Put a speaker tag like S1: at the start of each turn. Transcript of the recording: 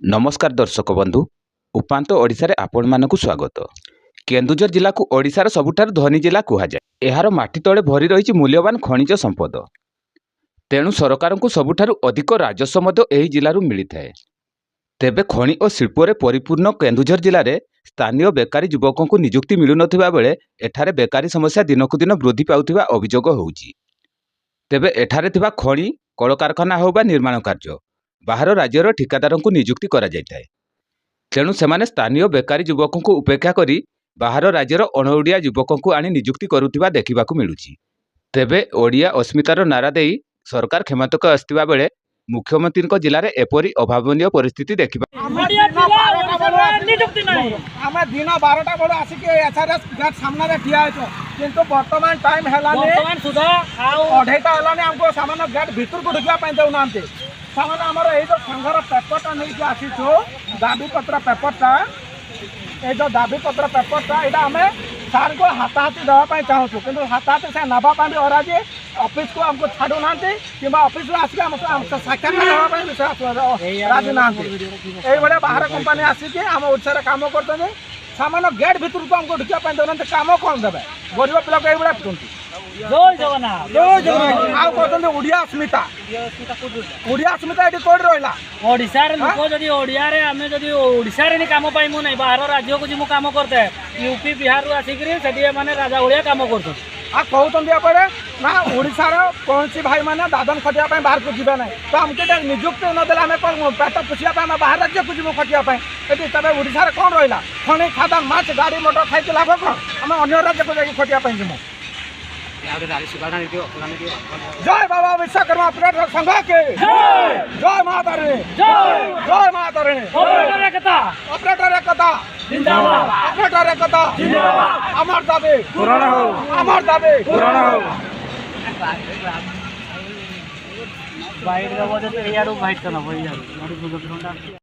S1: नमस्कार दर्शक बंधु उपांत ओडिशा रे आपण मानकु स्वागत। केन्दुझर जिला को ओडिशार सबुठार धनी जिला कुहाଯାଏ। एहार माटी तळे भरी रहिछि मूल्यवान खनिज संपद। तेणु सरकार को सबुठारु अधिक राजस्व मध्य एही जिल्लारू मिलिथाए। तेबे खनि और शिल्प रे परिपूर्ण केन्दुझर जिले में स्थानीय बेकारी युवकों को नियुक्ति मिलु नथिबा बेले एठारे बेकारी समस्या दिनकु दिन वृद्धि पाउथिबा अभियोग होउछि। तेबे एठारे थिबा खनि कलकारखाना हो बा निर्माण कार्य बाहर राज्यर ठिकादारों को नियुक्ति करा जायताए। तेणु सेमाने स्थानीय बेकारी युवकों को उपेक्षा करी बाहर राज्यर अणओडिया युवकों को आनी नियुक्ति करुथिबा देखिबाकू मिलुछि। तेबे ओडिया अस्मितार नारा देई सरकार क्षमताक आस्तिबा बेले मुख्यमंत्री जिले में एपरी अभावनीय परिस्थिति देखा
S2: दिन 12टा बेलू आसिक एसआरएस गेट सामने ठिया किंतु वर्तमान टाइम है 2:30 हमको सामान गेट भीतर को ढुकवा देना सामान आमर ये जो संघर पेपरटा नहीं आसीचु दाबी पत्र पेपरटा ये जो दाबी पत्र पेपरटा यहाँ आम सार को हाथाहाथी देवाई चाहूँ कि हाथाहाथी से नापा भी अराजी ऑफिस को हमको छाड़ू ना कि ऑफिस आसिक साक्षात्कार राजी ना ये बाहर कंपानी आसिक आम ओडिशा काम कर सामान गेट भीतर को हमको ढुकवा देना कम कौन देवे गरीब पिला को ये पिटुंट ओडिया अस्मिता ये कौन रहा
S3: ओडिशार लोक जदि ओडिया रे आमे जदि ओडिशा रे काम पाइमु नै बाहर राज्य को जिमु काम करते यूपी बिहार रु आसिक सेठी माने राजा ओडिया काम करछन
S2: आ कहउतन दिया पड़े ना ओडिशार कौन भाई माने दादन खटिया पाए बाहर को जीवे ना तो हमके नियुक्ति न देला हमें पेट पुछिया पाए हम बाहर राज्य को जीवु खटिया पाए एटी तबे ओडिशार कौन रहिला खनि खादा माछ गाड़ी मोटर खाइ के लाभ कौन हम अन्य राज्य को जाई खटिया पाए जीमु। जय बाबा विश्वकर्मा ऑपरेटर संघ के जय माता रे जय माता रे ऑपरेटर एकता जिंदाबाद ऑपरेटर एकता जिंदाबाद अमर दाबी पूर्ण हो अमर दाबी पूर्ण हो
S3: बाइट का वजह से यार बाइट करना भाई यार